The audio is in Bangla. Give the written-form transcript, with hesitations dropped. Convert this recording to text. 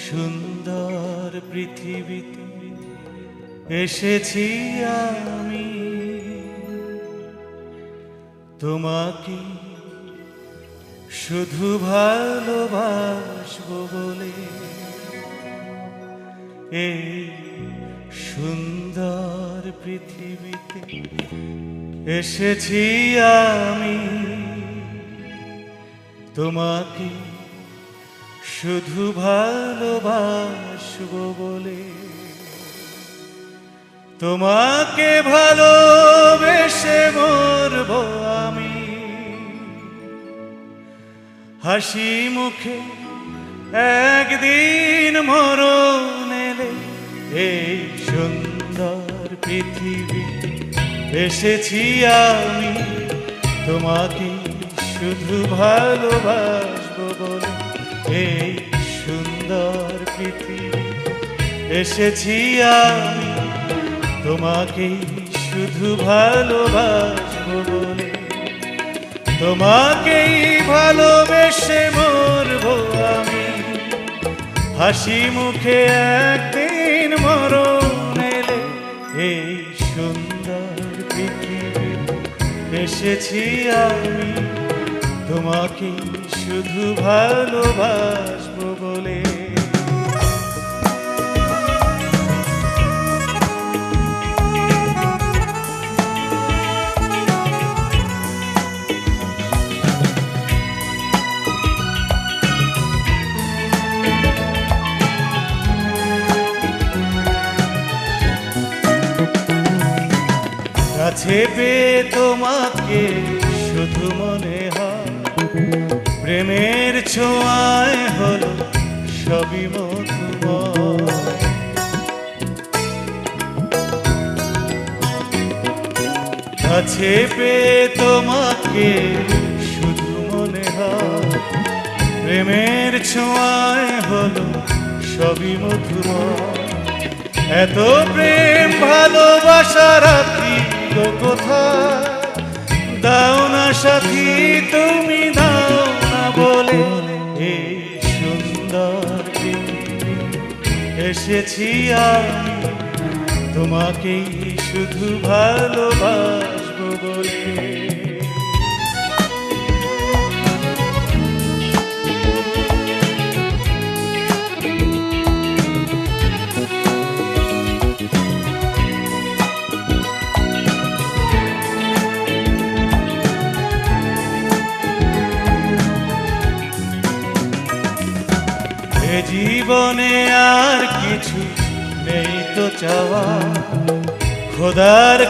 সুন্দর পৃথিবীতে এসেছি আমি তোমাকে শুধু ভালোবাসবো বলে। এই সুন্দর পৃথিবীতে এসেছি আমি তোমাকে শুধু ভালোবাসবো বলে। তোমাকে ভালোবেসে মরবো আমি হাসি মুখে একদিন মরণ এলে। এই সুন্দর পৃথিবীতে এসেছি আমি তোমাকে শুধু ভালোবাসবো বলে। এই সুন্দর পৃথিবীতে এসেছি আমি তোমাকে শুধু ভালোবাসবো বলে। তোমাকেই ভালোবেসে মরবো আমি হাসি মুখে একদিন মরণ এলে। এই সুন্দর পৃথিবীতে এসেছি আমি তোমাকে শুধু ভালোবাসবো বলে। কাছে পেয়ে তোমাকে শুধু মনে হয় প্রেমের ছোঁয়ায় হলো সবই মধুময়। কাছে পেয়ে তোমাকে শুধু মনে হয় প্রেমের ছোঁয়ায় হলো সবই মধুময়। এত প্রেম ভালোবাসা রাখি কোথায় দাও না সাথী তুমি দাও না বলে। এই সুন্দর পৃথিবীতে এসেছি আমি তোমাকেই শুধু ভালোবাসবো বলে। জীবনে আর কিছু নেই তো চাওয়া খোদার